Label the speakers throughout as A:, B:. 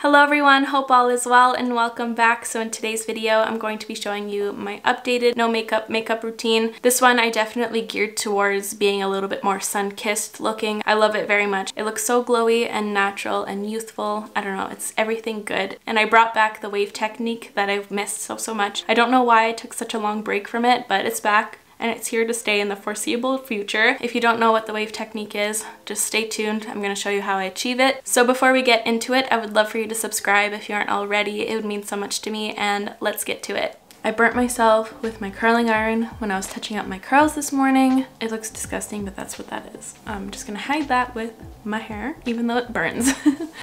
A: Hello everyone, hope all is well and welcome back. So in today's video, I'm going to be showing you my updated no makeup routine. This one I definitely geared towards being a little bit more sun-kissed looking. I love it very much. It looks so glowy and natural and youthful. I don't know, it's everything good. And I brought back the wave technique that I've missed so much. I don't know why I took such a long break from it, but it's back. And it's here to stay in the foreseeable future. If you don't know what the wave technique is, just stay tuned. I'm going to show you how I achieve it. So before we get into it, I would love for you to subscribe if you aren't already. It would mean so much to me, and let's get to it. I burnt myself with my curling iron when I was touching up my curls this morning. It looks disgusting, but that's what that is. I'm just gonna hide that with my hair, even though it burns.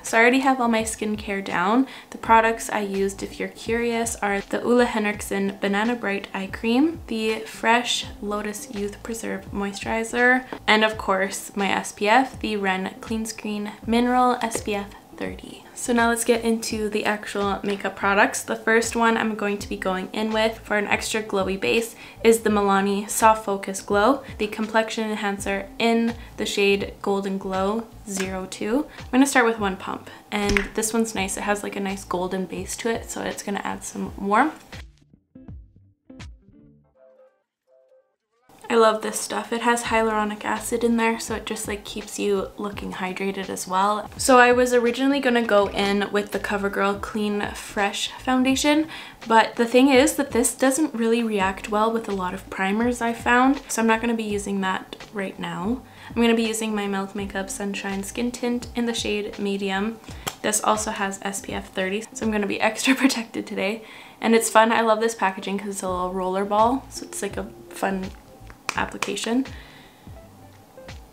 A: So I already have all my skincare down. The products I used, if you're curious, are the Ole Henriksen Banana Bright Eye Cream, the Fresh Lotus Youth Preserve Moisturizer, and of course my SPF, the Ren Clean Screen Mineral SPF 30. So now let's get into the actual makeup products. The first one I'm going to be going in with for an extra glowy base is the Milani Soft Focus Glow, the Complexion Enhancer in the shade Golden Glow 02. I'm going to start with one pump, and this one's nice. It has like a nice golden base to it, so it's going to add some warmth. I love this stuff. It has hyaluronic acid in there, so it just like keeps you looking hydrated as well. So I was originally gonna go in with the CoverGirl Clean Fresh foundation, but the thing is that this doesn't really react well with a lot of primers I found, so I'm not gonna be using that right now. I'm gonna be using my Milk Makeup Sunshine Skin Tint in the shade Medium. This also has SPF 30, so I'm gonna be extra protected today. And it's fun. I love this packaging because it's a little roller ball, so it's like a fun application.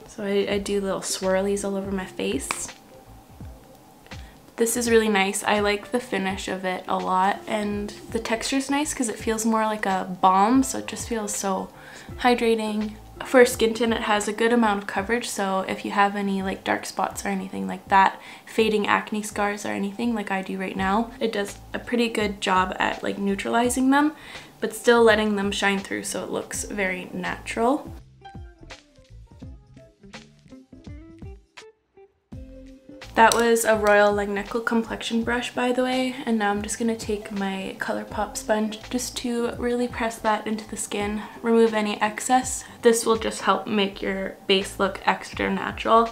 A: So I do little swirlies all over my face. This is really nice. I like the finish of it a lot, and the texture is nice because it feels more like a balm, so it just feels so hydrating. For skin tint, it has a good amount of coverage, so if you have any like dark spots or anything like that, fading acne scars or anything like I do right now, it does a pretty good job at like neutralizing them, but still letting them shine through so it looks very natural. That was a Royal Langnickel complexion brush, by the way, and now I'm just gonna take my ColourPop sponge just to really press that into the skin, remove any excess. This will just help make your base look extra natural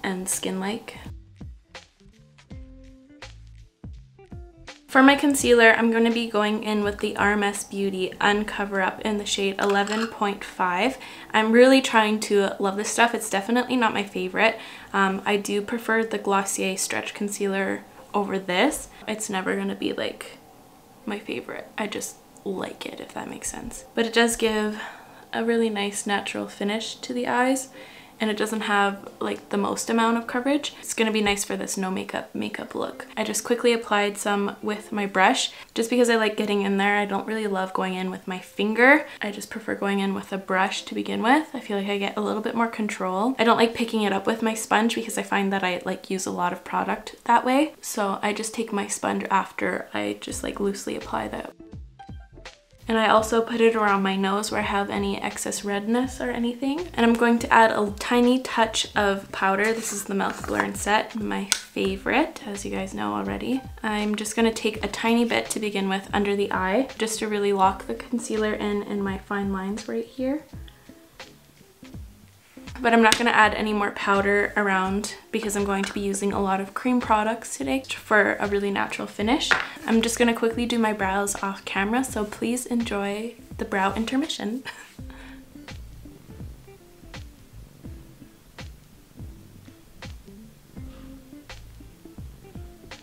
A: and skin-like. For my concealer, I'm going to be going in with the RMS Beauty Uncover Up in the shade 11.5. I'm really trying to love this stuff. It's definitely not my favorite. I do prefer the Glossier Stretch Concealer over this. It's never going to be like my favorite. I just like it, if that makes sense. But it does give a really nice natural finish to the eyes, and it doesn't have like the most amount of coverage. It's gonna be nice for this no makeup look. I just quickly applied some with my brush just because I like getting in there. I don't really love going in with my finger. I just prefer going in with a brush to begin with. I feel like I get a little bit more control. I don't like picking it up with my sponge because I find that I like use a lot of product that way. So I just take my sponge after I just like loosely apply that. And I also put it around my nose where I have any excess redness or anything. And I'm going to add a tiny touch of powder. This is the Milk Blur and Set, my favorite, as you guys know already. I'm just gonna take a tiny bit to begin with under the eye, just to really lock the concealer in my fine lines right here. But I'm not going to add any more powder around because I'm going to be using a lot of cream products today for a really natural finish. I'm just going to quickly do my brows off camera, so please enjoy the brow intermission.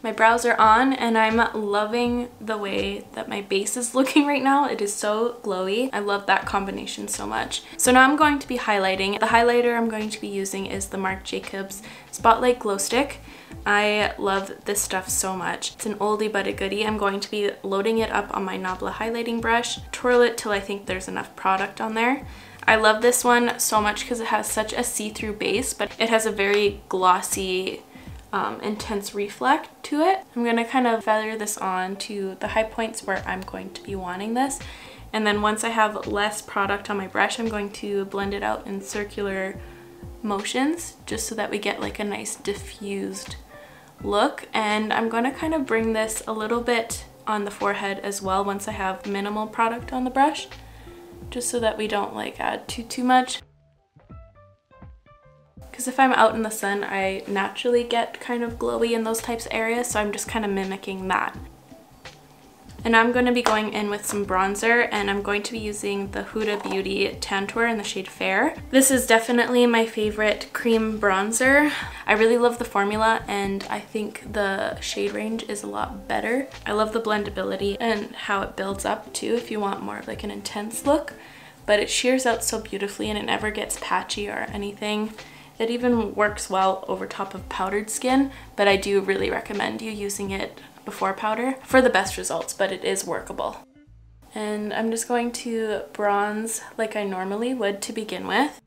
A: My brows are on, and I'm loving the way that my base is looking right now. It is so glowy. I love that combination so much. So now I'm going to be highlighting. The highlighter I'm going to be using is the Marc Jacobs Spotlight Glow Stick. I love this stuff so much. It's an oldie but a goodie. I'm going to be loading it up on my Nabla highlighting brush. Twirl it till I think there's enough product on there. I love this one so much because it has such a see-through base, but it has a very glossy, intense reflect to it. I'm going to kind of feather this on to the high points where I'm going to be wanting this, and then once I have less product on my brush, I'm going to blend it out in circular motions just so that we get like a nice diffused look, and I'm going to kind of bring this a little bit on the forehead as well once I have minimal product on the brush, just so that we don't like add too much. Because if I'm out in the sun, I naturally get kind of glowy in those types of areas, so I'm just kind of mimicking that. And I'm going to be going in with some bronzer, and I'm going to be using the Huda Beauty Tantour in the shade Fair. This is definitely my favorite cream bronzer. I really love the formula, and I think the shade range is a lot better. I love the blendability and how it builds up too if you want more of like an intense look, but it shears out so beautifully and it never gets patchy or anything. It even works well over top of powdered skin, but I do really recommend you using it before powder for the best results, but it is workable. And I'm just going to bronze like I normally would to begin with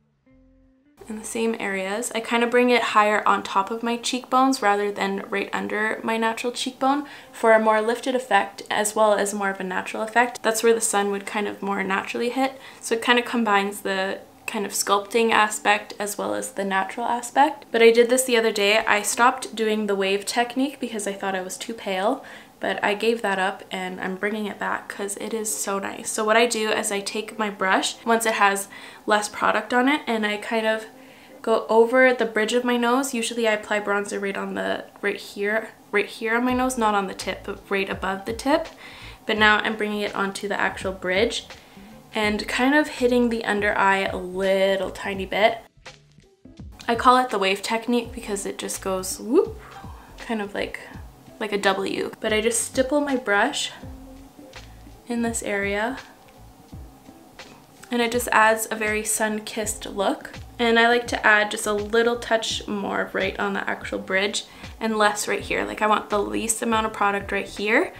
A: in the same areas. I kind of bring it higher on top of my cheekbones rather than right under my natural cheekbone for a more lifted effect, as well as more of a natural effect. That's where the sun would kind of more naturally hit, so it kind of combines the kind of sculpting aspect as well as the natural aspect. But I did this the other day. I stopped doing the wave technique because I thought I was too pale, but I gave that up and I'm bringing it back because it is so nice. So what I do is I take my brush once it has less product on it, and I kind of go over the bridge of my nose. Usually I apply bronzer right here on my nose, not on the tip, but right above the tip. But now I'm bringing it onto the actual bridge and kind of hitting the under eye a little tiny bit. I call it the wave technique because it just goes whoop, kind of like a W. But I just stipple my brush in this area, and it just adds a very sun-kissed look. And I like to add just a little touch more right on the actual bridge and less right here. Like I want the least amount of product right here,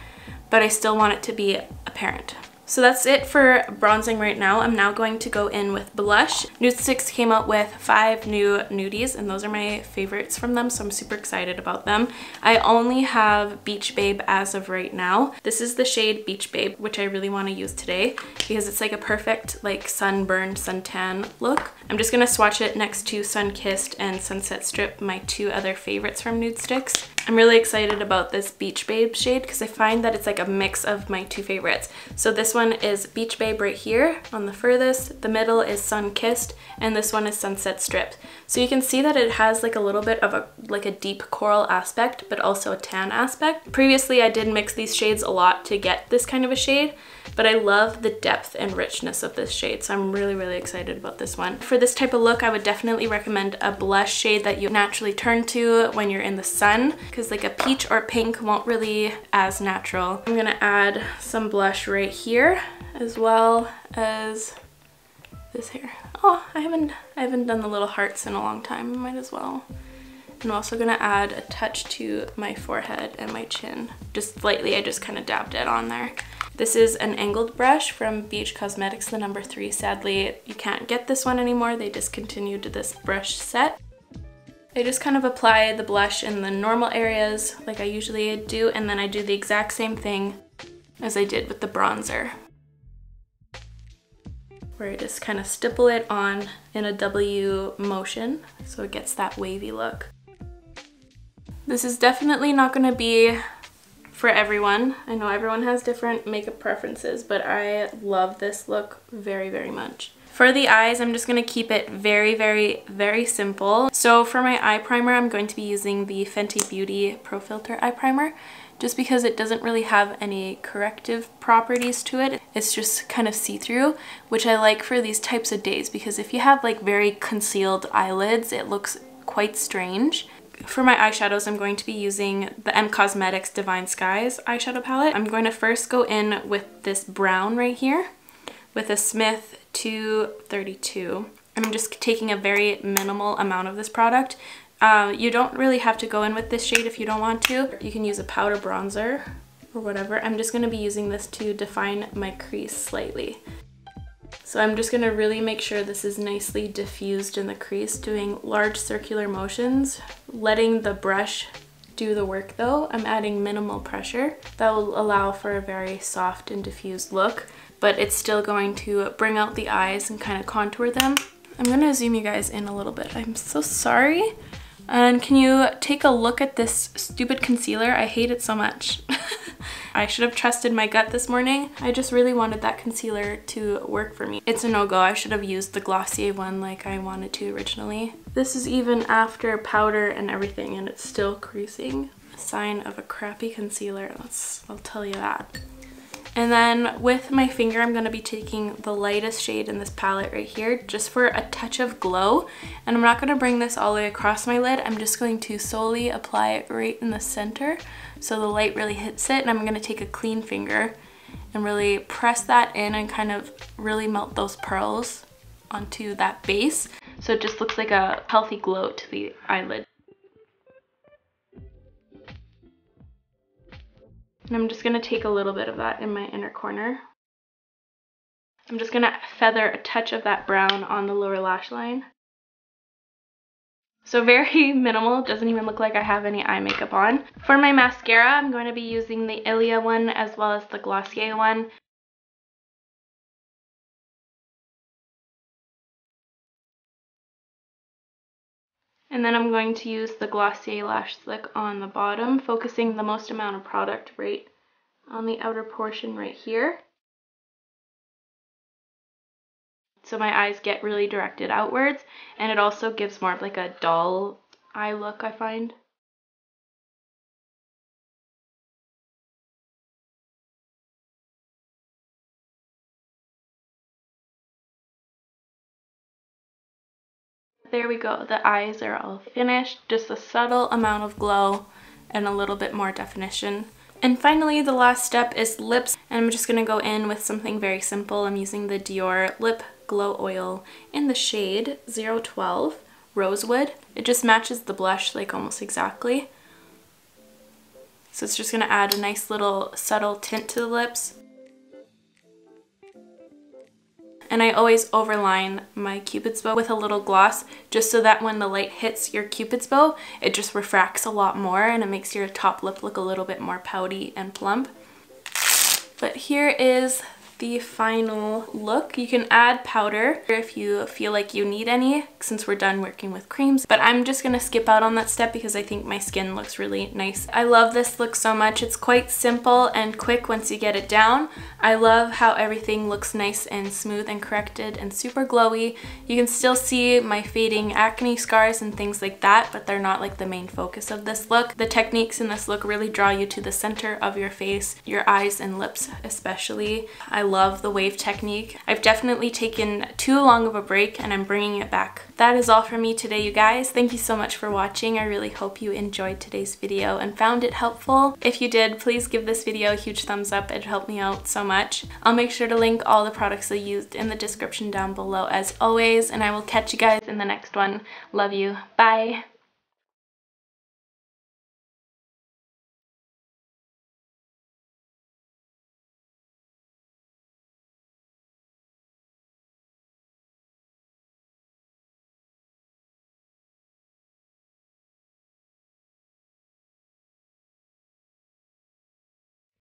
A: but I still want it to be apparent. So that's it for bronzing right now. I'm now going to go in with blush. Nudestix came out with 5 new nudies, and those are my favorites from them, so I'm super excited about them. I only have Beach Babe as of right now. This is the shade Beach Babe, which I really want to use today because it's like a perfect like sunburn, suntan look. I'm just gonna swatch it next to Sun Kissed and Sunset Strip, my 2 other favorites from Nudestix. I'm really excited about this Beach Babe shade because I find that it's like a mix of my 2 favorites. So this one is Beach Babe right here on the furthest, the middle is Sun Kissed, and this one is Sunset Strip. So you can see that it has like a little bit of a deep coral aspect, but also a tan aspect. Previously I did mix these shades a lot to get this kind of a shade, but I love the depth and richness of this shade, so I'm really excited about this one. For this type of look, I would definitely recommend a blush shade that you naturally turn to when you're in the sun, because like a peach or pink won't really as natural. I'm gonna add some blush right here as well as this here. Oh, I haven't done the little hearts in a long time. I might as well. I'm also gonna add a touch to my forehead and my chin. Just lightly, I just kind of dabbed it on there. This is an angled brush from BH Cosmetics, the number 3. Sadly, you can't get this one anymore. They discontinued this brush set. I just kind of apply the blush in the normal areas like I usually do, and then I do the exact same thing as I did with the bronzer, where I just kind of stipple it on in a W motion so it gets that wavy look. This is definitely not going to be for everyone. I know everyone has different makeup preferences, but I love this look very much. For the eyes, I'm just going to keep it very simple. So for my eye primer, I'm going to be using the Fenty Beauty Pro Filter eye primer, just because it doesn't really have any corrective properties to it. It's just kind of see-through, which I like for these types of days, because if you have like very concealed eyelids, it looks quite strange. For my eyeshadows, I'm going to be using the M Cosmetics Divine Skies eyeshadow palette. I'm going to first go in with this brown right here with a Smith 232. I'm just taking a very minimal amount of this product. You don't really have to go in with this shade if you don't want to. You can use a powder bronzer or whatever. I'm just going to be using this to define my crease slightly. So I'm just going to really make sure this is nicely diffused in the crease, doing large circular motions, letting the brush do the work though. I'm adding minimal pressure. That will allow for a very soft and diffused look, but it's still going to bring out the eyes and kind of contour them. I'm going to zoom you guys in a little bit. I'm so sorry, And can you take a look at this stupid concealer? I hate it so much. I should have trusted my gut this morning. I just really wanted that concealer to work for me. It's a no-go. I should have used the Glossier one like I wanted to originally. This is even after powder and everything, and it's still creasing. A sign of a crappy concealer, I'll tell you that. And then with my finger, I'm going to be taking the lightest shade in this palette right here, just for a touch of glow. And I'm not going to bring this all the way across my lid. I'm just going to solely apply it right in the center so the light really hits it. And I'm going to take a clean finger and really press that in and kind of really melt those pearls onto that base, so it just looks like a healthy glow to the eyelid. And I'm just going to take a little bit of that in my inner corner. I'm just going to feather a touch of that brown on the lower lash line. So very minimal, doesn't even look like I have any eye makeup on. For my mascara, I'm going to be using the JULIAA one as well as the Glossier one. And then I'm going to use the Glossier Lash Slick on the bottom, focusing the most amount of product right on the outer portion right here. So my eyes get really directed outwards, and it also gives more of like a dull eye look, I find. There we go, the eyes are all finished, just a subtle amount of glow and a little bit more definition. And finally, the last step is lips, and I'm just going to go in with something very simple. I'm using the Dior Lip Glow Oil in the shade 012 Rosewood. It just matches the blush like almost exactly. So it's just going to add a nice little subtle tint to the lips. And I always overline my Cupid's bow with a little gloss, just so that when the light hits your Cupid's bow, it just refracts a lot more and it makes your top lip look a little bit more pouty and plump. But here is the final look. You can add powder if you feel like you need any, since we're done working with creams, but I'm just gonna skip out on that step because I think my skin looks really nice. I love this look so much. It's quite simple and quick once you get it down. I love how everything looks nice and smooth and corrected and super glowy. You can still see my fading acne scars and things like that, but they're not like the main focus of this look. The techniques in this look really draw you to the center of your face, your eyes and lips especially. I love the wave technique. I've definitely taken too long of a break and I'm bringing it back. That is all from me today, you guys. Thank you so much for watching. I really hope you enjoyed today's video and found it helpful. If you did, please give this video a huge thumbs up. It helped me out so much. I'll make sure to link all the products I used in the description down below as always, and I will catch you guys in the next one. Love you. Bye!